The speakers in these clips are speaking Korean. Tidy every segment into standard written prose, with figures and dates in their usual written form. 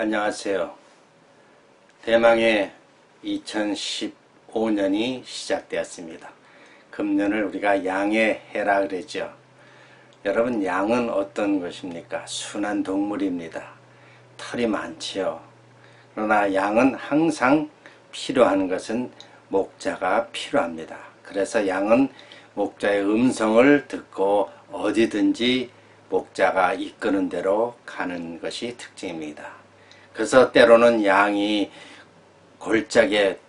안녕하세요. 대망의 2015년이 시작되었습니다. 금년을 우리가 양의 해라 그러죠. 여러분, 양은 어떤 것입니까? 순한 동물입니다. 털이 많지요. 그러나 양은 항상 필요한 것은 목자가 필요합니다. 그래서 양은 목자의 음성을 듣고 어디든지 목자가 이끄는 대로 가는 것이 특징입니다. 그래서 때로는 양이 골짜기에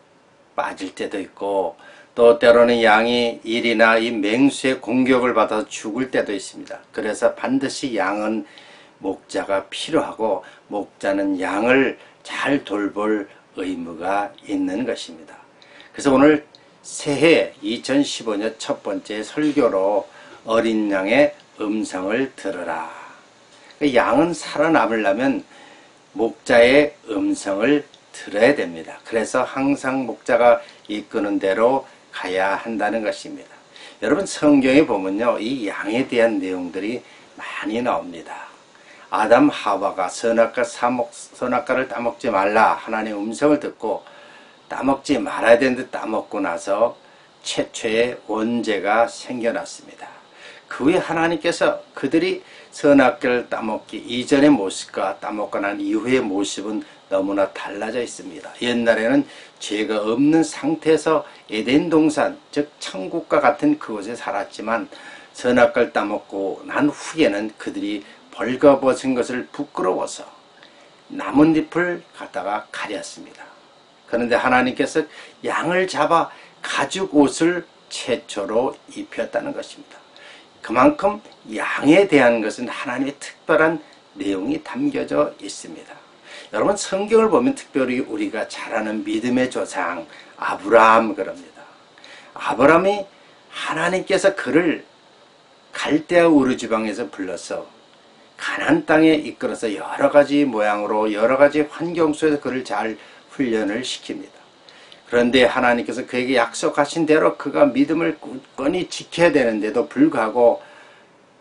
빠질 때도 있고, 또 때로는 양이 일이나 이 맹수의 공격을 받아서 죽을 때도 있습니다. 그래서 반드시 양은 목자가 필요하고, 목자는 양을 잘 돌볼 의무가 있는 것입니다. 그래서 오늘 새해 2015년 첫 번째 설교로 어린 양의 음성을 들으라. 양은 살아남으려면 목자의 음성을 들어야 됩니다. 그래서 항상 목자가 이끄는 대로 가야 한다는 것입니다. 여러분, 성경에 보면요, 이 양에 대한 내용들이 많이 나옵니다. 아담 하와가 선악과를 따먹지 말라 하나님의 음성을 듣고 따먹지 말아야 되는데 따먹고 나서 최초의 원죄가 생겨났습니다. 그 후에 하나님께서 그들이 선악과를 따먹기 이전의 모습과 따먹고 난 이후의 모습은 너무나 달라져 있습니다. 옛날에는 죄가 없는 상태에서 에덴 동산, 즉 천국과 같은 그곳에 살았지만, 선악과를 따먹고 난 후에는 그들이 벌거벗은 것을 부끄러워서 나뭇잎을 갖다가 가렸습니다. 그런데 하나님께서 양을 잡아 가죽 옷을 최초로 입혔다는 것입니다. 그만큼 양에 대한 것은 하나님의 특별한 내용이 담겨져 있습니다. 여러분, 성경을 보면 특별히 우리가 잘 아는 믿음의 조상 아브라함 그럽니다. 아브라함이 하나님께서 그를 갈대아 우르 지방에서 불러서 가나안 땅에 이끌어서 여러 가지 모양으로 여러 가지 환경 속에서 그를 잘 훈련을 시킵니다. 그런데 하나님께서 그에게 약속하신 대로 그가 믿음을 굳건히 지켜야 되는데도 불구하고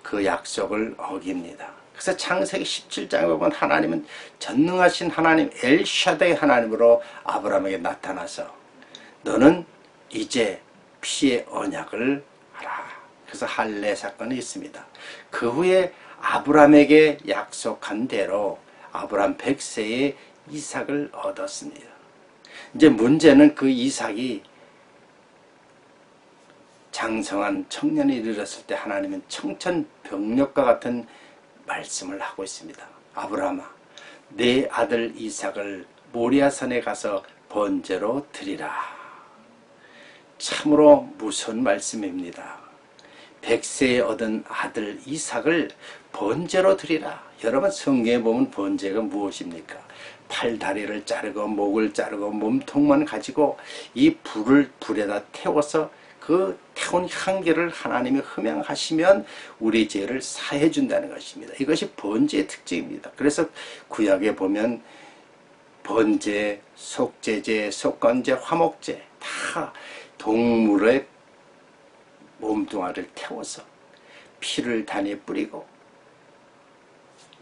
그 약속을 어깁니다. 그래서 창세기 17장에 보면 하나님은 전능하신 하나님 엘샤다의 하나님으로 아브라함에게 나타나서 너는 이제 피의 언약을 하라. 그래서 할례 사건이 있습니다. 그 후에 아브라함에게 약속한 대로 아브라함 100세에 이삭을 얻었습니다. 이제 문제는 그 이삭이 장성한 청년이 이르렀을 때 하나님은 청천벽력과 같은 말씀을 하고 있습니다. 아브라함아, 내 아들 이삭을 모리아산에 가서 번제로 드리라. 참으로 무서운 말씀입니다. 100세에 얻은 아들 이삭을 번제로 드리라. 여러분, 성경에 보면 번제가 무엇입니까? 팔 다리를 자르고 목을 자르고 몸통만 가지고 이 불에다 태워서 그 태운 향기를 하나님이 흠양하시면 우리 죄를 사해 준다는 것입니다. 이것이 번제의 특징입니다. 그래서 구약에 보면 번제, 속죄제, 속건제, 화목제 다 동물의 몸뚱아리를 태워서 피를 단에 뿌리고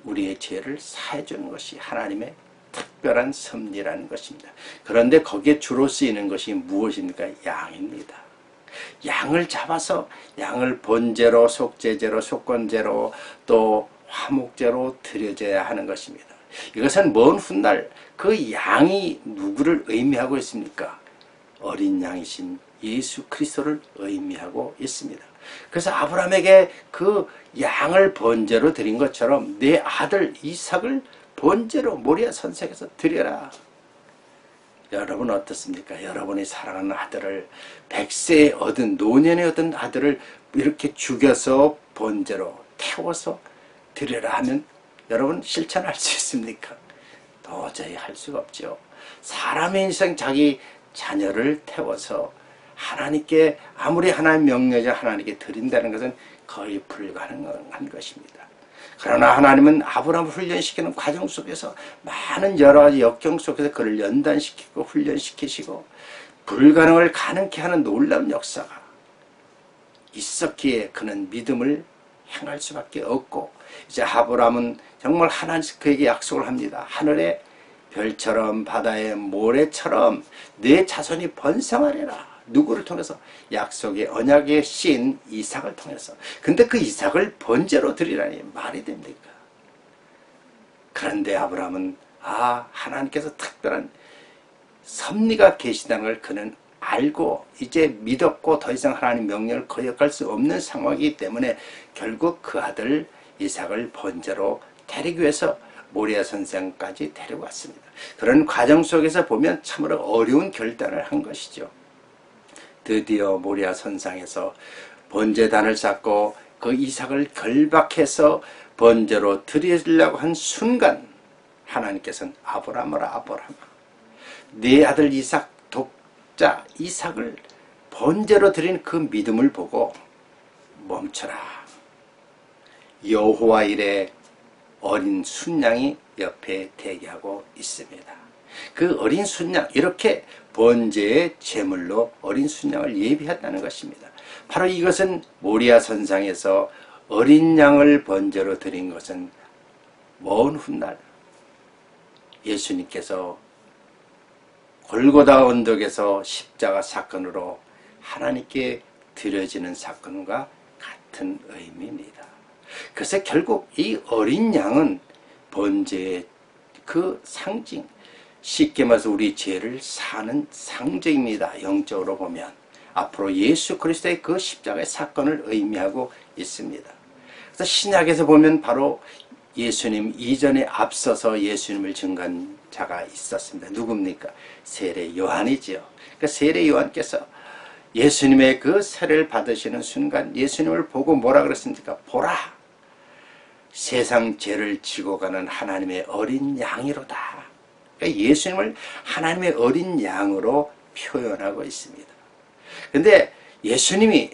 우리의 죄를 사해 주는 것이 하나님의 특별한 섭리라는 것입니다. 그런데 거기에 주로 쓰이는 것이 무엇입니까? 양입니다. 양을 잡아서 양을 번제로, 속죄제로, 속건제로 또 화목제로 드려져야 하는 것입니다. 이것은 먼 훗날 그 양이 누구를 의미하고 있습니까? 어린 양이신 예수 그리스도를 의미하고 있습니다. 그래서 아브라함에게 그 양을 번제로 드린 것처럼 내 아들 이삭을 번제로 모리아 선색에서 드려라. 여러분 어떻습니까? 여러분이 사랑하는 아들을 100세에 얻은 노년에 얻은 아들을 이렇게 죽여서 번제로 태워서 드려라 하면 여러분 실천할 수 있습니까? 도저히 할 수가 없죠. 사람의 인생 자기 자녀를 태워서 하나님께 아무리 하나님 명령자 하나님께 드린다는 것은 거의 불가능한 것입니다. 그러나 하나님은 아브라함을 훈련시키는 과정 속에서 많은 여러 가지 역경 속에서 그를 연단시키고 훈련시키시고 불가능을 가능케 하는 놀라운 역사가 있었기에 그는 믿음을 행할 수밖에 없고, 이제 아브라함은 정말 하나님께서 그에게 약속을 합니다. 하늘에 별처럼 바다의 모래처럼 내 자손이 번성하리라. 누구를 통해서? 약속의 언약의 신 이삭을 통해서. 근데 그 이삭을 번제로 드리라니 말이 됩니까? 그런데 아브라함은 하나님께서 특별한 섭리가 계시다는 걸 그는 알고 이제 믿었고 더 이상 하나님 명령을 거역할 수 없는 상황이기 때문에 결국 그 아들 이삭을 번제로 데리기 위해서 모리아 선상까지 데려갔습니다. 그런 과정 속에서 보면 참으로 어려운 결단을 한 것이죠. 드디어 모리아 선상에서 번제단을 쌓고 그 이삭을 결박해서 번제로 드리려고 한 순간 하나님께서는 아브라함아 네 아들 이삭 독자 이삭을 번제로 드린 그 믿음을 보고 멈춰라. 여호와 이레 어린 순양이 옆에 대기하고 있습니다. 그 어린 순양, 이렇게 번제의 제물로 어린 순양을 예비했다는 것입니다. 바로 이것은 모리아 선상에서 어린 양을 번제로 드린 것은 먼 훗날 예수님께서 골고다 언덕에서 십자가 사건으로 하나님께 드려지는 사건과 같은 의미입니다. 그래서 결국 이 어린 양은 번제의 그 상징, 쉽게 말해서 우리 죄를 사는 상징입니다. 영적으로 보면 앞으로 예수 그리스도의 그 십자가의 사건을 의미하고 있습니다. 그래서 신약에서 보면 바로 예수님 이전에 앞서서 예수님을 증거한 자가 있었습니다. 누굽니까? 세례 요한이지요. 그러니까 세례 요한께서 예수님의 그 세례를 받으시는 순간 예수님을 보고 뭐라 그랬습니까? 보라! 세상 죄를 지고 가는 하나님의 어린 양이로다. 그러니까 예수님을 하나님의 어린 양으로 표현하고 있습니다. 그런데 예수님이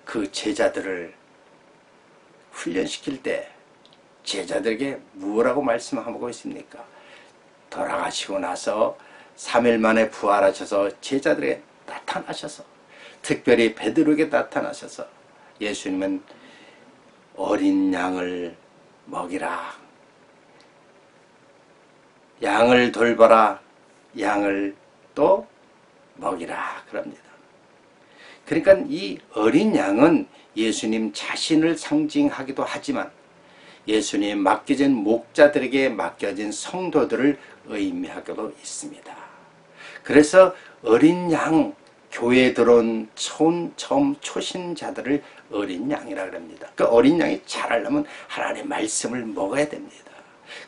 그 제자들을 훈련시킬 때 제자들에게 뭐라고 말씀하고 있습니까? 돌아가시고 나서 3일 만에 부활하셔서 제자들에게 나타나셔서 특별히 베드로에게 나타나셔서 예수님은 어린 양을 먹이라, 양을 돌봐라, 양을 또 먹이라 그럽니다. 그러니까 이 어린 양은 예수님 자신을 상징하기도 하지만 예수님 맡겨진 목자들에게 맡겨진 성도들을 의미하기도 있습니다. 그래서 어린 양, 교회에 들어온 처음 초신자들을 어린 양이라 그럽니다. 그 어린 양이 자라려면 하나님의 말씀을 먹어야 됩니다.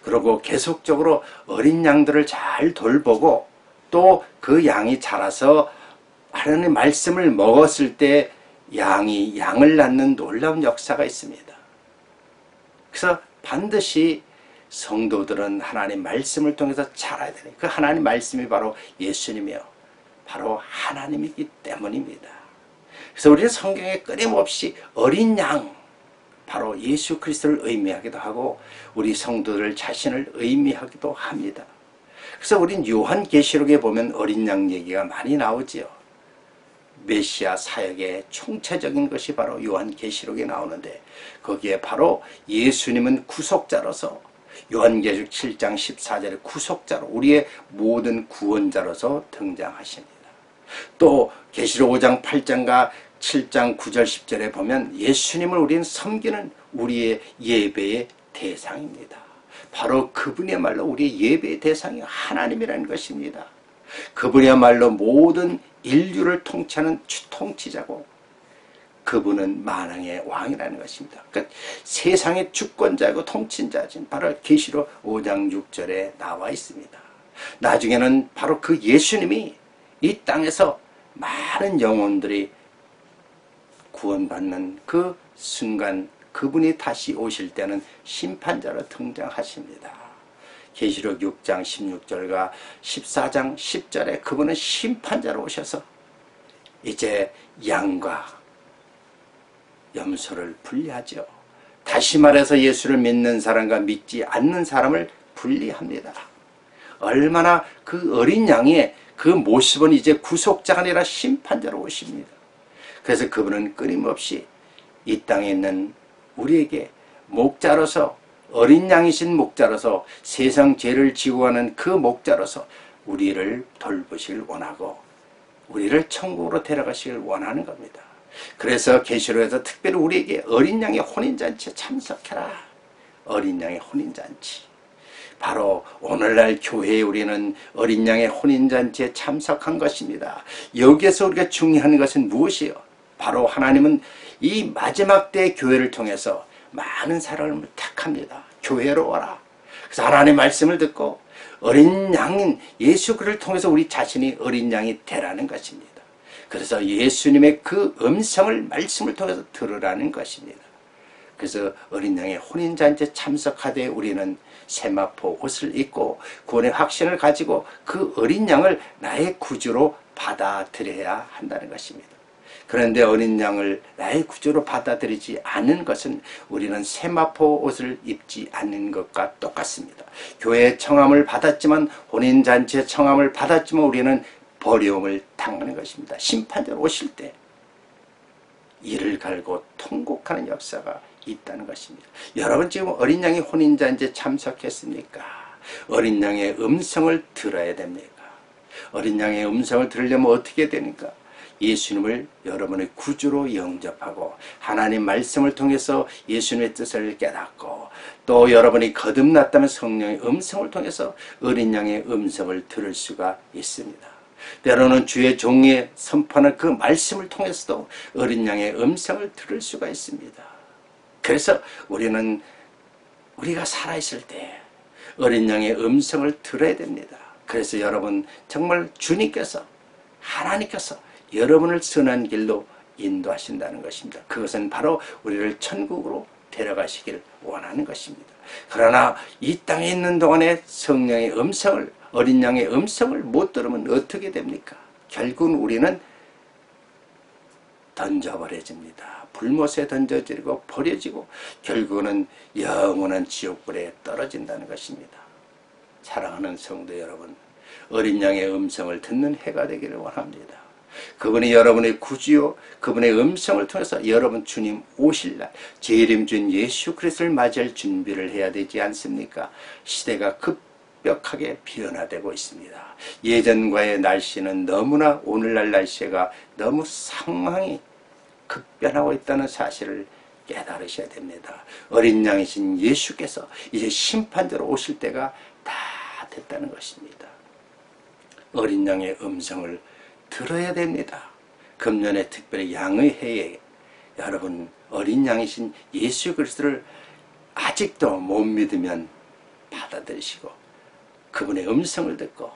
그리고 계속적으로 어린 양들을 잘 돌보고 또 그 양이 자라서 하나님의 말씀을 먹었을 때 양이 양을 낳는 놀라운 역사가 있습니다. 그래서 반드시 성도들은 하나님 말씀을 통해서 자라야 되는, 그 하나님 말씀이 바로 예수님이요, 바로 하나님이기 때문입니다. 그래서 우리는 성경에 끊임없이 어린 양, 바로 예수 그리스도를 의미하기도 하고 우리 성도들 자신을 의미하기도 합니다. 그래서 우린 요한계시록에 보면 어린 양 얘기가 많이 나오지요. 메시아 사역의 총체적인 것이 바로 요한계시록에 나오는데 거기에 바로 예수님은 구속자로서 요한계시록 7장 14절에 구속자로 우리의 모든 구원자로서 등장하십니다. 또 계시록 5장 8장과 7장 9절 10절에 보면 예수님을 우리는 섬기는 우리의 예배의 대상입니다. 바로 그분이야말로 우리의 예배의 대상이 하나님이라는 것입니다. 그분이야말로 모든 인류를 통치하는 통치자고 그분은 만왕의 왕이라는 것입니다. 그러니까 세상의 주권자이고 통치자진 바로 계시록 5장 6절에 나와 있습니다. 나중에는 바로 그 예수님이 이 땅에서 많은 영혼들이 구원받는 그 순간 그분이 다시 오실 때는 심판자로 등장하십니다. 계시록 6장 16절과 14장 10절에 그분은 심판자로 오셔서 이제 양과 염소를 분리하죠. 다시 말해서 예수를 믿는 사람과 믿지 않는 사람을 분리합니다. 얼마나 그 어린 양의 그 모습은 이제 구속자가 아니라 심판자로 오십니다. 그래서 그분은 끊임없이 이 땅에 있는 우리에게 목자로서 어린 양이신 목자로서 세상 죄를 지고 가는 그 목자로서 우리를 돌보시길 원하고 우리를 천국으로 데려가시길 원하는 겁니다. 그래서 계시록에서 특별히 우리에게 어린 양의 혼인잔치에 참석해라. 어린 양의 혼인잔치. 바로 오늘날 교회에 우리는 어린 양의 혼인잔치에 참석한 것입니다. 여기에서 우리가 중요한 것은 무엇이요? 바로 하나님은 이 마지막 때의 교회를 통해서 많은 사람을 택합니다. 교회로 와라. 그래서 하나님의 말씀을 듣고 어린 양인 예수 그를 통해서 우리 자신이 어린 양이 되라는 것입니다. 그래서 예수님의 그 음성을 말씀을 통해서 들으라는 것입니다. 그래서 어린 양의 혼인잔치에 참석하되 우리는 세마포 옷을 입고 구원의 확신을 가지고 그 어린 양을 나의 구주로 받아들여야 한다는 것입니다. 그런데 어린 양을 나의 구주로 받아들이지 않는 것은 우리는 세마포 옷을 입지 않는 것과 똑같습니다. 교회의 청함을 받았지만 혼인잔치의 청함을 받았지만 우리는 버려움을 당하는 것입니다. 심판대로 오실 때 이를 갈고 통곡하는 역사가 있다는 것입니다. 여러분 지금 어린 양의 혼인잔치에 참석했습니까? 어린 양의 음성을 들어야 됩니까? 어린 양의 음성을 들으려면 어떻게 되니까? 예수님을 여러분의 구주로 영접하고 하나님 말씀을 통해서 예수님의 뜻을 깨닫고 또 여러분이 거듭났다면 성령의 음성을 통해서 어린 양의 음성을 들을 수가 있습니다. 때로는 주의 종의 선포하는 그 말씀을 통해서도 어린 양의 음성을 들을 수가 있습니다. 그래서 우리가 살아있을 때 어린 양의 음성을 들어야 됩니다. 그래서 여러분 정말 주님께서 하나님께서 여러분을 선한 길로 인도하신다는 것입니다. 그것은 바로 우리를 천국으로 데려가시길 원하는 것입니다. 그러나 이 땅에 있는 동안에 성령의 음성을 어린 양의 음성을 못 들으면 어떻게 됩니까? 결국은 우리는 던져버려집니다. 불못에 던져지고 버려지고 결국은 영원한 지옥불에 떨어진다는 것입니다. 사랑하는 성도 여러분, 어린 양의 음성을 듣는 해가 되기를 원합니다. 그분이 여러분의 구주요 그분의 음성을 통해서 여러분 주님 오실 날 재림주인 예수 그리스도를 맞이할 준비를 해야 되지 않습니까? 시대가 급격하게 변화되고 있습니다. 예전과의 날씨는 너무나 오늘날 날씨가 너무 상황이 급변하고 있다는 사실을 깨달으셔야 됩니다. 어린 양이신 예수께서 이제 심판대로 오실 때가 다 됐다는 것입니다. 어린 양의 음성을 들어야 됩니다. 금년에 특별히 양의 해에 여러분 어린 양이신 예수 그리스도를 아직도 못 믿으면 받아들이시고 그분의 음성을 듣고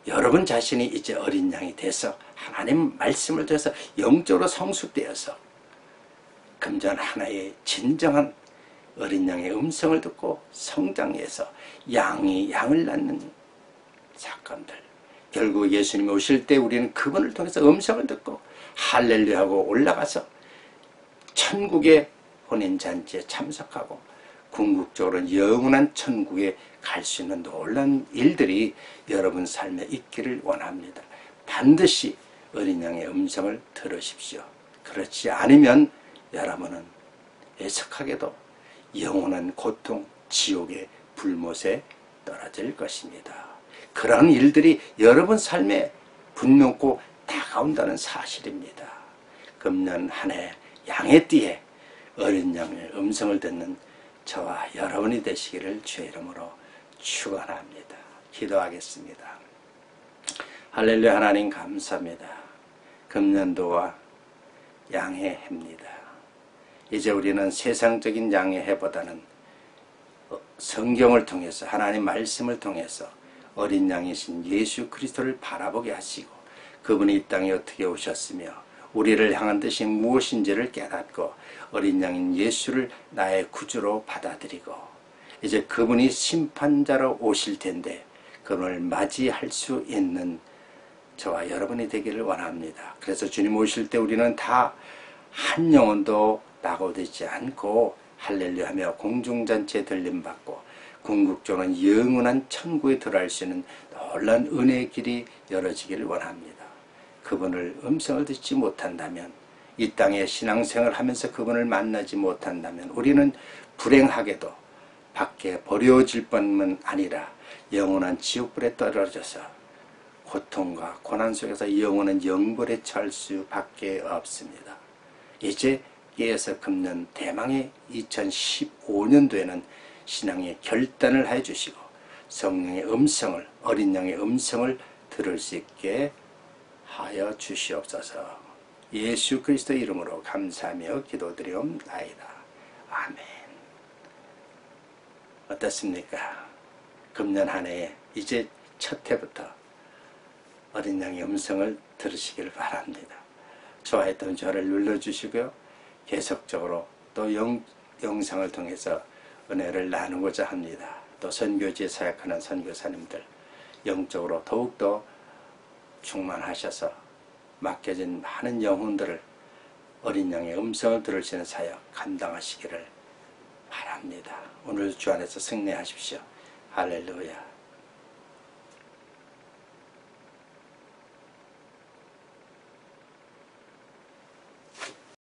여러분 자신이 이제 어린 양이 돼서 하나님 말씀을 통해서 영적으로 성숙되어서 금전 하나의 진정한 어린 양의 음성을 듣고 성장해서 양이 양을 낳는 사건들, 결국 예수님이 오실 때 우리는 그분을 통해서 음성을 듣고 할렐루야하고 올라가서 천국의 혼인잔치에 참석하고 궁극적으로 영원한 천국에 갈 수 있는 놀라운 일들이 여러분 삶에 있기를 원합니다. 반드시 어린 양의 음성을 들으십시오. 그렇지 않으면 여러분은 애석하게도 영원한 고통, 지옥의 불못에 떨어질 것입니다. 그런 일들이 여러분 삶에 분명코 다가온다는 사실입니다. 금년 한 해 양의 띠에 어린 양의 음성을 듣는 저와 여러분이 되시기를 주의 이름으로 축원합니다. 기도하겠습니다. 할렐루야. 하나님 감사합니다. 금년도와 양의 해입니다. 이제 우리는 세상적인 양의 해보다는 성경을 통해서 하나님 말씀을 통해서 어린 양이신 예수 그리스도를 바라보게 하시고 그분이 이 땅에 어떻게 오셨으며 우리를 향한 뜻이 무엇인지를 깨닫고 어린 양인 예수를 나의 구주로 받아들이고 이제 그분이 심판자로 오실 텐데 그분을 맞이할 수 있는 저와 여러분이 되기를 원합니다. 그래서 주님 오실 때 우리는 다 한 영혼도 낙오되지 않고 할렐루야 하며 공중잔치에 들림받고 궁극적으로 영원한 천국에 들어갈 수 있는 놀라운 은혜의 길이 열어지기를 원합니다. 그분을 음성을 듣지 못한다면 이 땅에 신앙생활을 하면서 그분을 만나지 못한다면 우리는 불행하게도 밖에 버려질 뿐만 아니라 영원한 지옥불에 떨어져서 고통과 고난 속에서 영원한 영벌에 처할 수밖에 없습니다. 이제 깨어서 금년 대망의 2015년도에는 신앙의 결단을 해주시고 성령의 음성을, 어린 양의 음성을 들을 수 있게 하여 주시옵소서. 예수 그리스도 이름으로 감사하며 기도드리옵나이다. 아멘. 어떻습니까? 금년 한 해에 이제 첫 해부터 어린 양의 음성을 들으시길 바랍니다. 좋아했던 저를 눌러주시고요. 계속적으로 또 영상을 통해서 은혜를 나누고자 합니다. 또 선교지에 사역하는 선교사님들 영적으로 더욱더 충만하셔서 맡겨진 많은 영혼들을 어린 양의 음성을 들을 수 있는 사역 감당하시기를 바랍니다. 오늘 주 안에서 승리하십시오. 할렐루야.